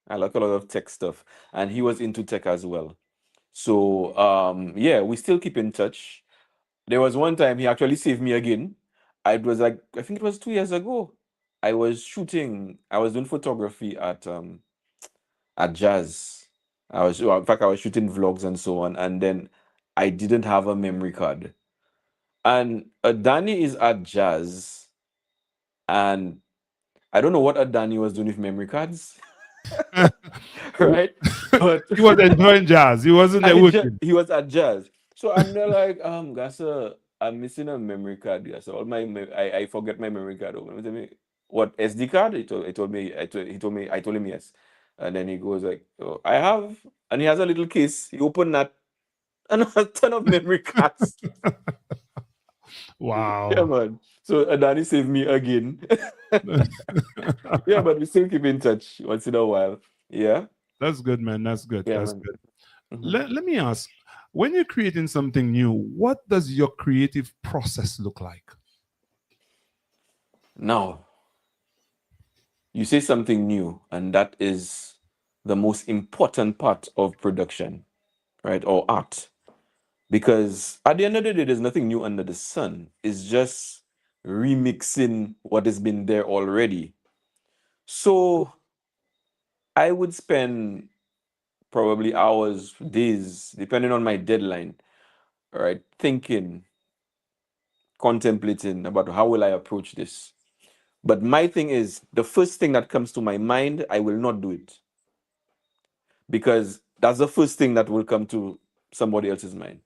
I like a lot of tech stuff, and he was into tech as well. So, yeah, we still keep in touch. There was one time he actually saved me again. I think it was 2 years ago. I was doing photography at Jazz. In fact, I was shooting vlogs and so on, and then I didn't have a memory card. And Adani is at Jazz. And I don't know what Adani was doing with memory cards, right? But He was enjoying jazz. He wasn't there working. He was at Jazz. So I'm there like, Gasa, I'm missing a memory card. Gasa, I forget my memory card. What, SD card? He told him yes. And then he goes like, oh, I have, and he has a little case. He opened that, and a ton of memory cards. Wow. Yeah, man. So Adani saved me again. Yeah, but we still keep in touch once in a while. Yeah. That's good, man. That's good. Yeah, That's man. good. Mm-hmm. Let me ask, when you're creating something new, what does your creative process look like? Now, you say something new, and that is the most important part of production, right? Or art. Because at the end of the day, there's nothing new under the sun. It's just remixing what has been there already. So I would spend probably hours, days, depending on my deadline, right? Thinking, contemplating about how will I approach this. But my thing is, the first thing that comes to my mind, I will not do it. Because that's the first thing that will come to somebody else's mind.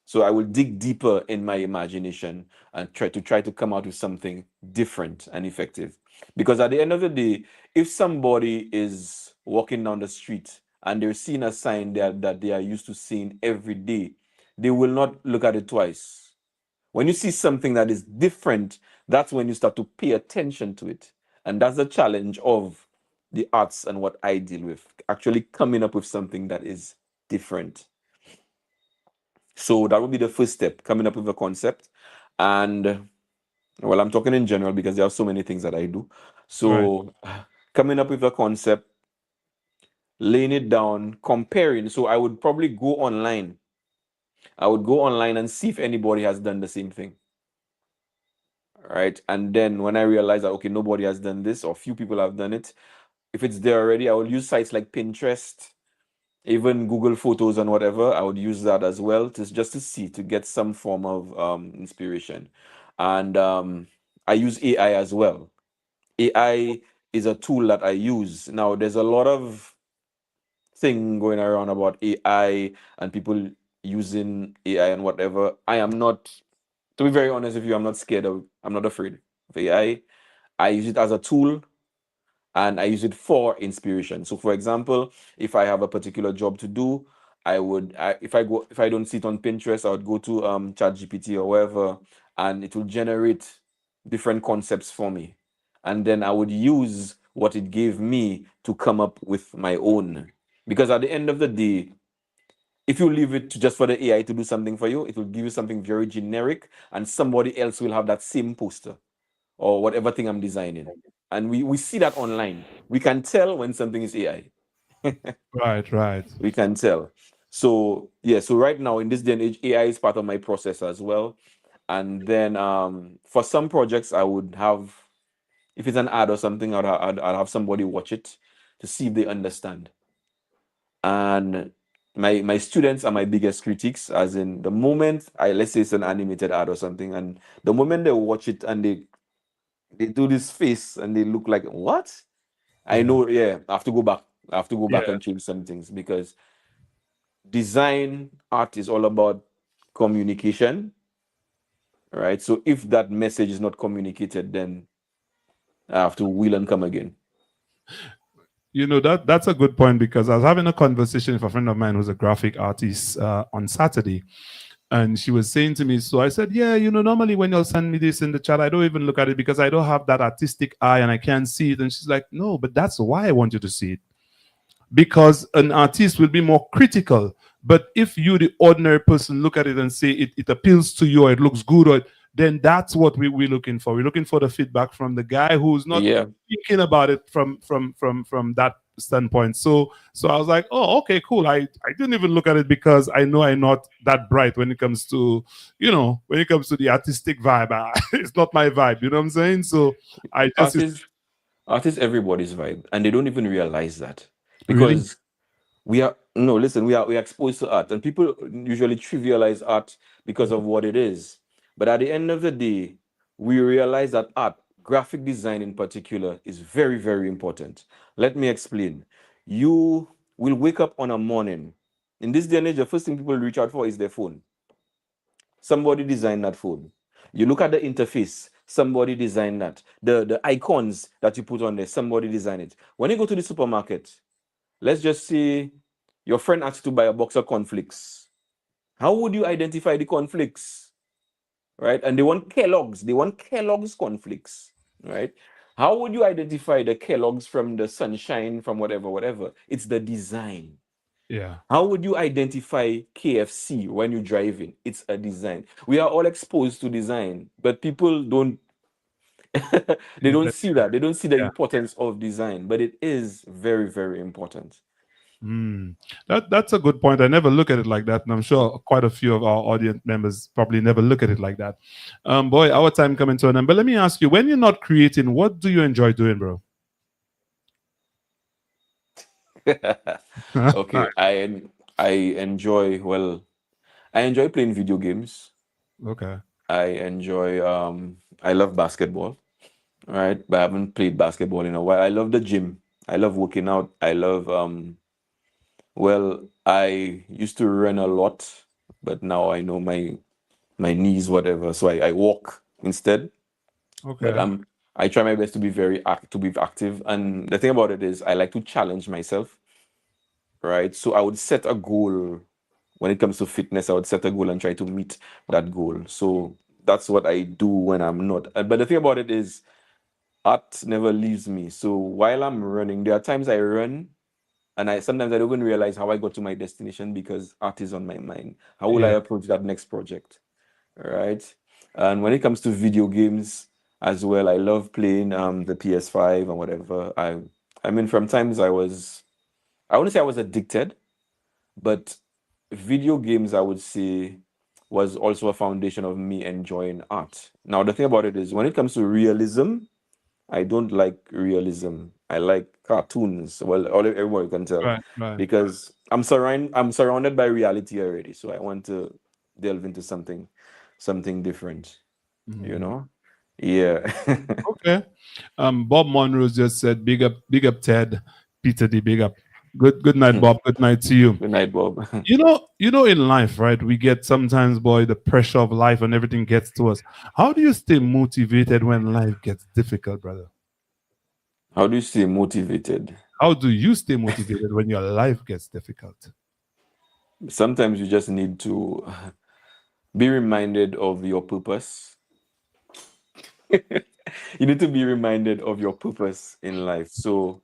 So I will dig deeper in my imagination and try to come out with something different and effective. Because at the end of the day, if somebody is walking down the street and they're seeing a sign that they are used to seeing every day, they will not look at it twice. When you see something that is different that's when you start to pay attention to it. And that's the challenge of the arts and what I deal with, actually coming up with something that is different. So that would be the first step, coming up with a concept. And well, I'm talking in general because there are so many things that I do. So coming up with a concept, laying it down, comparing. So I would probably go online. I would go online and see if anybody has done the same thing. Right. And then when I realize that, okay, nobody has done this or few people have done it, if it's there already, I will use sites like Pinterest, even Google Photos and whatever. I would use that as well to just to see, to get some form of inspiration. And I use AI as well. AI is a tool that I use. Now, there's a lot of thing going around about AI and people using AI and whatever. I am not, to be very honest with you, I'm not scared of, I'm not afraid of AI. I use it as a tool and I use it for inspiration. So, for example, if I have a particular job to do, if I don't see it on Pinterest, I would go to ChatGPT or wherever, and it will generate different concepts for me, and then I would use what it gave me to come up with my own. Because at the end of the day, if you leave it just for the AI to do something for you, it will give you something very generic, and somebody else will have that same poster or whatever thing I'm designing. And we see that online. We can tell when something is AI. Right. We can tell. So yeah, so right now in this day and age, AI is part of my process as well. And then for some projects, I would have, if it's an ad or something, I'd have somebody watch it to see if they understand. And my students are my biggest critics, as in the moment let's say it's an animated ad or something, and the moment they watch it and they do this face and they look like what? I know, yeah, I have to go back. I have to go back and change some things, because design art is all about communication, right? So if that message is not communicated, then I have to wheel and come again. You know, that's a good point, because I was having a conversation with a friend of mine who's a graphic artist on Saturday, and she was saying to me, so I said, yeah, you know, normally when you'll send me this in the chat, I don't even look at it because I don't have that artistic eye and I can't see it. And she's like, no, but that's why I want you to see it, because an artist will be more critical. But if you, the ordinary person, look at it and say it appeals to you, or it looks good, or then that's what we're looking for. We're looking for the feedback from the guy who's not thinking about it from that standpoint. So I was like, oh, okay, cool. I didn't even look at it because I know I'm not that bright when it comes to, you know, when it comes to the artistic vibe. It's not my vibe, you know what I'm saying? So I just artists everybody's vibe, and they don't even realize that, really, because we are exposed to art, and people usually trivialize art because of what it is. But at the end of the day, we realize that art, graphic design in particular, is very, very important. Let me explain. You will wake up on a morning. In this day and age, the first thing people reach out for is their phone. Somebody designed that phone. You look at the interface, somebody designed that. The icons that you put on there, somebody designed it. When you go to the supermarket, let's just say your friend asked you to buy a box of cornflakes. How would you identify the cornflakes? Right? And they want Kellogg's cornflakes. Right? How would you identify the Kellogg's from the sunshine, from whatever? It's the design. yeah. How would you identify KFC when you're driving? It's a design. We are all exposed to design, but people don't they don't see that. They don't see the importance of design, but it is very, very important. That's a good point. I never look at it like that, and I'm sure quite a few of our audience members probably never look at it like that. Boy, our time coming to an end. But let me ask you: when you're not creating, what do you enjoy doing, bro? Okay, I enjoy playing video games. Okay. I love basketball. Right, but I haven't played basketball in a while. I love the gym. I love working out. I love I used to run a lot, but now I know my knees, whatever. So I walk instead. Okay. But I try my best to be active. And the thing about it is I like to challenge myself. Right. So I would set a goal when it comes to fitness. I would set a goal and try to meet that goal. So that's what I do when I'm not. But the thing about it is, art never leaves me. So while I'm running, there are times I run and I sometimes I don't even realize how I got to my destination because art is on my mind. How will I Yeah. approach that next project? Right? And when it comes to video games as well, I love playing the PS5 and whatever. I mean from times I wouldn't say I was addicted, but video games I would say was also a foundation of me enjoying art. Now the thing about it is when it comes to realism, I don't like realism. I like cartoons. Well, everyone can tell Right. Right. because I'm surrounded by reality already. So I want to delve into something different. You Mhm. know? Yeah. Okay. Bob Monroe just said, big up Ted, Peter D, big up. Good night, Bob. Good night to you. Good night, Bob. In life, right? We get sometimes, boy, the pressure of life and everything gets to us. How do you stay motivated when life gets difficult, brother? How do you stay motivated? How do you stay motivated when your life gets difficult? Sometimes you just need to be reminded of your purpose. You need to be reminded of your purpose in life. So,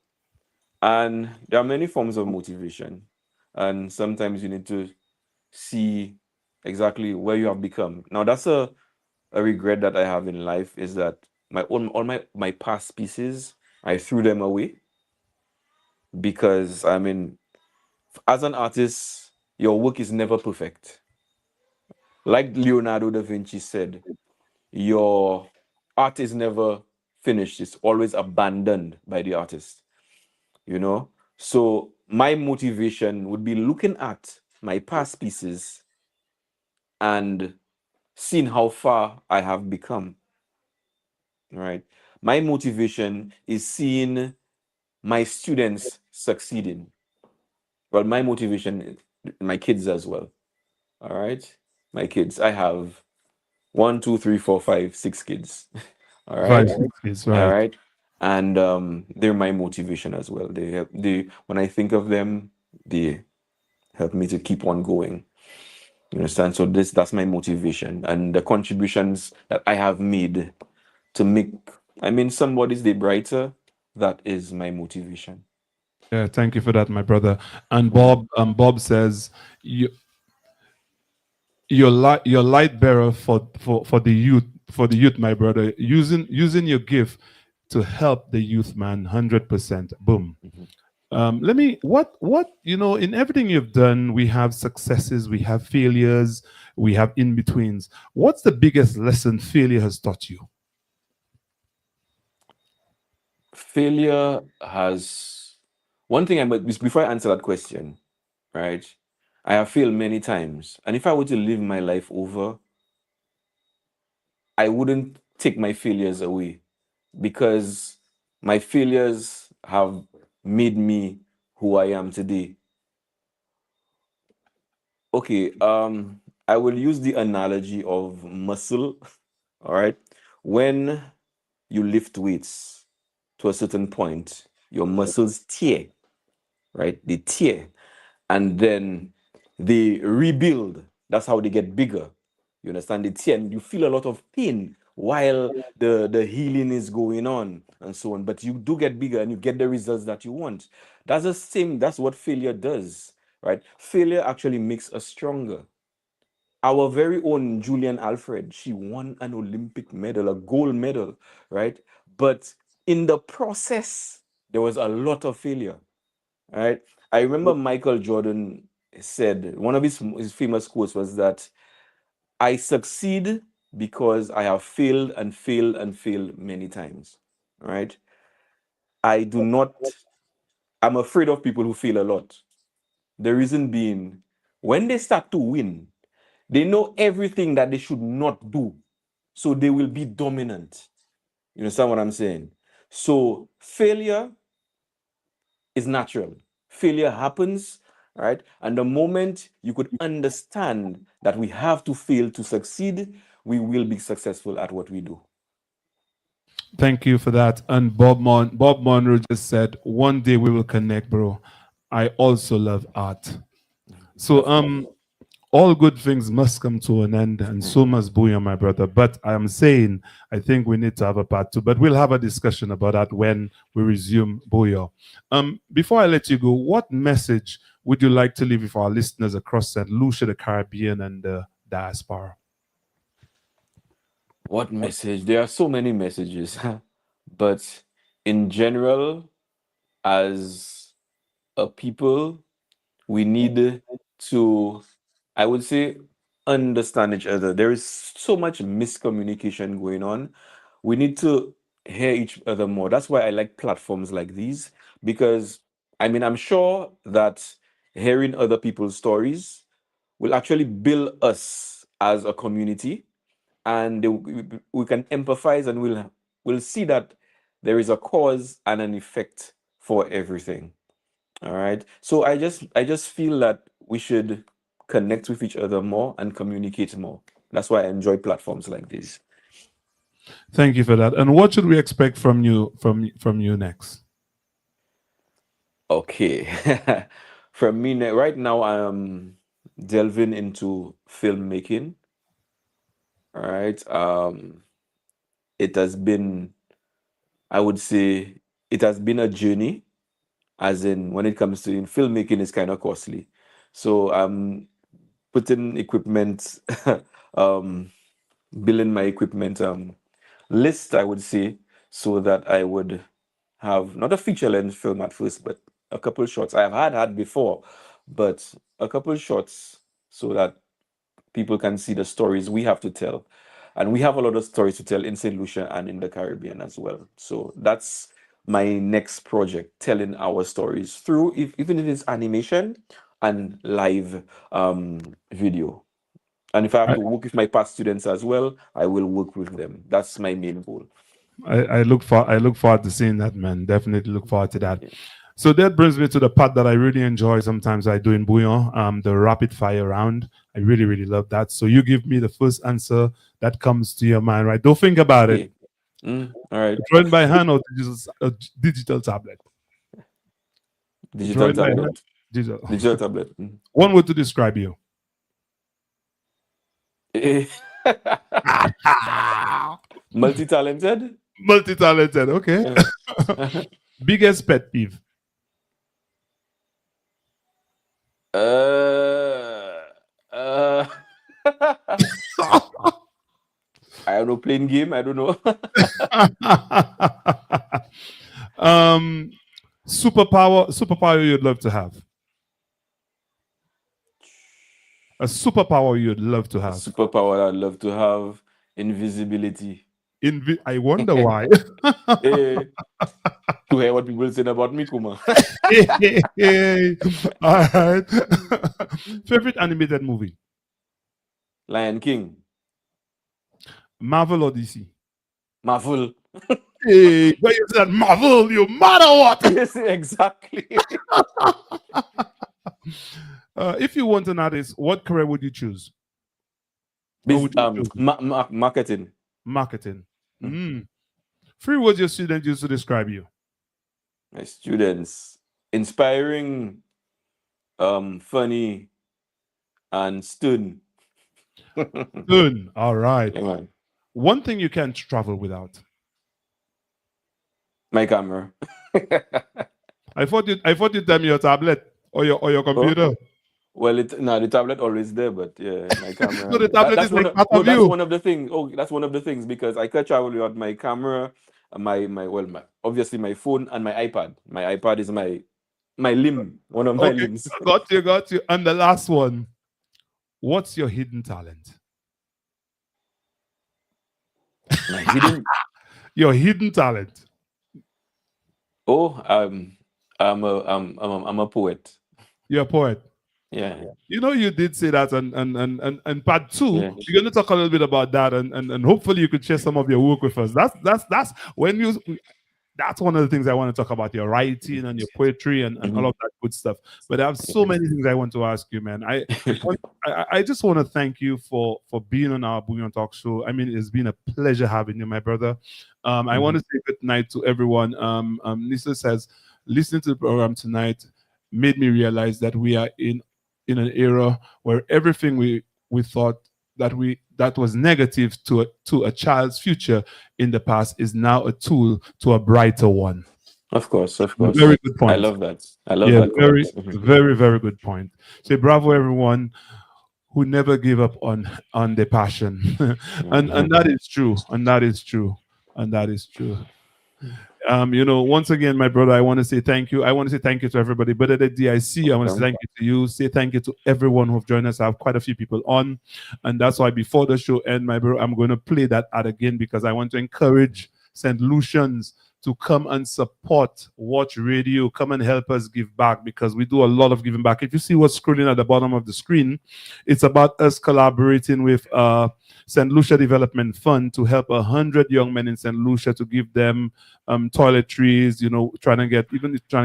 and there are many forms of motivation. And sometimes you need to see exactly where you have become. Now, that's a regret that I have in life is that all my past pieces, I threw them away because I mean, as an artist, your work is never perfect. Like Leonardo da Vinci said, your art is never finished, it's always abandoned by the artist, you know? So my motivation would be looking at my past pieces and seeing how far I have become, right? My motivation is seeing my students succeeding. Well, my motivation is my kids as well. All right. My kids. I have one, two, three, four, five, six kids. All Five, right. 6 years, All right? right. And they're my motivation as well. They when I think of them, they help me to keep on going. You understand? So that's my motivation and the contributions that I have made to make I mean somebody's day brighter. That is my motivation. Yeah, thank you for that, my brother. And Mhm. Bob says, you, your light bearer for the youth, my brother, using your gift to help the youth, man, 100%. Boom. Mhm. Let me what in everything you've done, we have successes, we have failures, we have in betweens. What's the biggest lesson failure has taught you? Failure has one thing before I answer that question, right? I have failed many times. And if I were to live my life over, I wouldn't take my failures away because my failures have made me who I am today. Okay, I will use the analogy of muscle. All right. When you lift weights to a certain point, your muscles tear, right? They tear and then they rebuild. That's how they get bigger. You understand? They tear and you feel a lot of pain while the healing is going on and so on. But you do get bigger and you get the results that you want. That's the same, that's what failure does, right? Failure actually makes us stronger. Our very own Julian Alfred, she won an Olympic medal, a gold medal, right? But in the process, there was a lot of failure, right? I remember Michael Jordan said, one of his famous quotes was that I succeed because I have failed and failed and failed many times, right? I do not, I'm afraid of people who fail a lot. The reason being, when they start to win, they know everything that they should not do. So they will be dominant. You understand what I'm saying? So failure is natural. Failure happens, right? And the moment you could understand that we have to fail to succeed, we will be successful at what we do. Thank you for that. And Bob Monroe just said, one day we will connect, bro. I also love art. So Of course. all good things must come to an end, and so must Bouyon, my brother. But I am saying, I think we need to have a part two. But we'll have a discussion about that when we resume Bouyon. Before I let you go, what message would you like to leave with our listeners across St. Lucia, the Caribbean, and the diaspora? What message? There are so many messages, but in general, as a people, we need to, I would say, understand each other. There is so much miscommunication going on. We need to hear each other more. That's why I like platforms like these, because I mean, I'm sure that hearing other people's stories will actually build us as a community, and we can empathize, and we'll see that there is a cause and an effect for everything. All right. So I just feel that we should connect with each other more and communicate more. That's why I enjoy platforms like this. Thank you for that. And what should we expect from you next? Okay. From me right now, I am delving into filmmaking. All right. It has been, I would say, it has been a journey, as in when it comes to filmmaking is kind of costly. So I'm putting equipment, um, building my equipment list, I would say, so that I would have not a feature length film at first, but a couple shots. I have had before, but a couple shots so that people can see the stories we have to tell. And we have a lot of stories to tell in St. Lucia and in the Caribbean as well. So that's my next project, telling our stories through, even if it's animation and live video. And if I have to work with my past students as well, I will work with them. That's my main goal. I look forward to seeing that, man. Definitely look forward to that. So that brings me to the part that I really enjoy. Sometimes I do in Bouyon, the rapid fire round. I really, really love that. So you give me the first answer that comes to your mind, right? Don't think about it. All right. Drawing by hand or digital tablet? Digital tablet. Hand, digital tablet. One word to describe you. Multi-talented. Multi-talented. Okay. Biggest pet peeve. I don't know, playing game. I don't know. Superpower you'd love to have. A superpower you'd love to have. Superpower I'd love to have: invisibility. I wonder why. To hear what people say about me, Kuma. All right. Favorite animated movie? Lion King. Marvel or DC? Marvel. Hey, when you said Marvel, you mad or what? Yes, exactly. If you want an artist, what career would you choose? Marketing. Marketing. 3 words your students use to describe you. My students: inspiring, funny, and stern. Stern. All right. Yeah, one thing you can't travel without. My camera. I thought you'd tell me your tablet or your computer. Oh. Well, the tablet always there, but yeah, my camera. So the tablet is like part of that's you. one of the things. Oh, that's one of the things, because I can travel without my camera, obviously my phone and my iPad. My iPad is my limb, one of my limbs. Got you. And the last one, what's your hidden talent? My hidden. Your hidden talent. Oh, I'm a poet. You're a poet. Yeah. You know, you did say that, and part 2, you're going to talk a little bit about that, and hopefully you could share some of your work with us. That's when you. That's one of the things I want to talk about, your writing and your poetry and all of that good stuff. But I have so many things I want to ask you, man. I just want to thank you for being on our Bouyon Talk Show. I mean, it's been a pleasure having you, my brother. I want to say good night to everyone. Lisa says, listening to the program tonight made me realize that we are in in an era where everything we thought that was negative to a child's future in the past is now a tool to a brighter one. Of course, of course. Very good point. I love that. I love Yeah, that very, quote. Mhm. very, very good point. So bravo everyone who never give up on their passion. And that is true. And that is true. And that is true. Once again, my brother, I want to say thank you. I want to say thank you to everybody. But at the DIC, I want to say thank you to you. Say thank you to everyone who've joined us. I have quite a few people on. And that's why before the show ends, my brother, I'm going to play that ad again because I want to encourage St. Lucians to come and support Watch Radio, come and help us give back because we do a lot of giving back. If you see what's scrolling at the bottom of the screen, it's about us collaborating with St. Lucia Development Fund to help 100 young men in St. Lucia to give them toiletries, trying to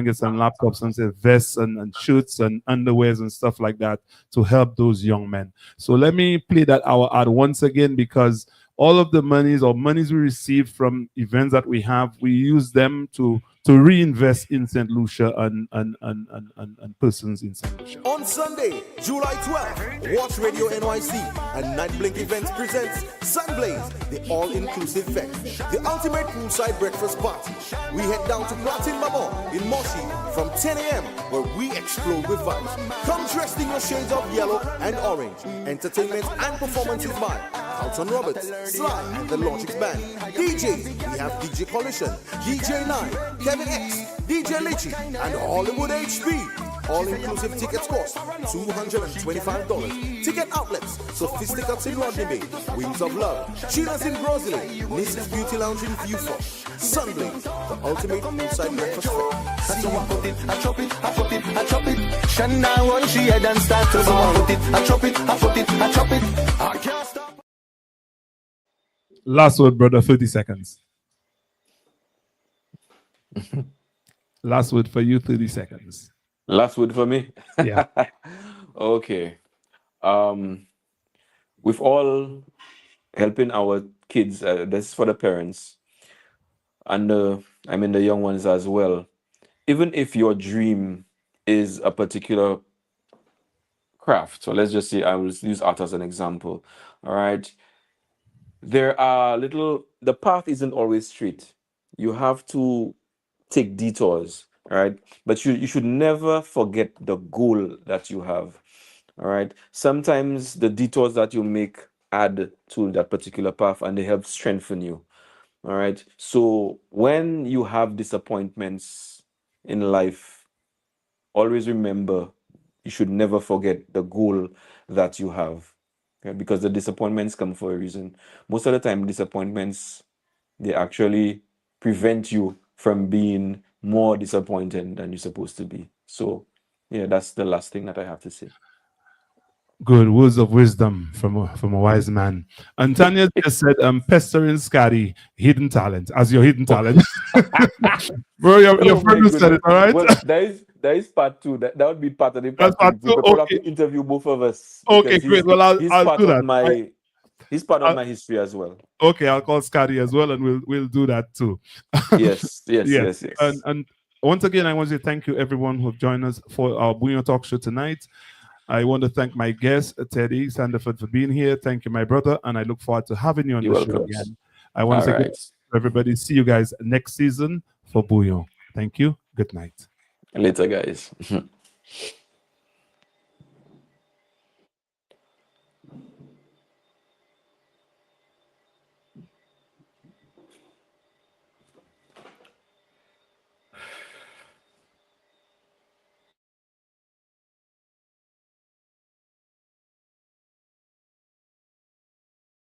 get some laptops and say vests and shirts and underwears and stuff like that to help those young men. So let me play that our ad once again because all of the monies we receive from events that we have, we use them to reinvest in St. Lucia and persons in St. Lucia. On Sunday, July 12th, Watch Radio NYC and Night Blink Events presents Sunblaze, the all-inclusive fest, the ultimate poolside breakfast party. We head down to Platin Mama in Moshi from 10 a.m. where we explode with vibes. Come dressed in your shades of yellow and orange. Entertainment and performances by Carlton Roberts, Sly and the Logic Band. DJs, we have DJ Coalition, DJ 9, Kevin X, DJ Litchi, and Hollywood HP. All-inclusive tickets cost $225. Ticket outlets, Sophisticates in Rodney Bay, Wings of Love, Chinas in Rosalie, Mrs. Beauty Lounge in Viewfort. Sunblaze, the ultimate poolside breakfast fair. See you. I chop it, I put it, I chop it. Shana run she head and start to put it, I chop it, I put it, I chop it. I can't stop. Last word, brother, 30 seconds. Last word for you, 30 seconds. Last word for me? Yeah. Okay. With all helping our kids, this is for the parents, and the young ones as well. Even if your dream is a particular craft, so let's just say I will use art as an example. All right. The path isn't always straight. You have to take detours, right? But you should never forget the goal that you have, all right? Sometimes the detours that you make add to that particular path and they help strengthen you, all right? So when you have disappointments in life, always remember you should never forget the goal that you have, okay? Because the disappointments come for a reason. Most of the time, disappointments, they actually prevent you from being more disappointed than you're supposed to be. So, yeah, that's the last thing that I have to say. Good words of wisdom from a wise man. And Tanya just said, pestering Scotty, hidden talent, as your hidden talent. Bro, your friend who said it, all right? Well, there is part two. That would be part of the part That's part two. two, We'll have okay. to interview both of us. Okay, great. Well, I'll part do of that. He's part of my history as well. Okay, I'll call Scotty as well, and we'll do that too. Yes. And once again, I want to say thank you everyone who've joined us for our Bouyon Talk Show tonight. I want to thank my guest, Teddy Sandiford, for being here. Thank you, my brother, and I look forward to having you on the show again. I want to say good to everybody. See you guys next season for Bouyon. Thank you. Good night. Later, guys.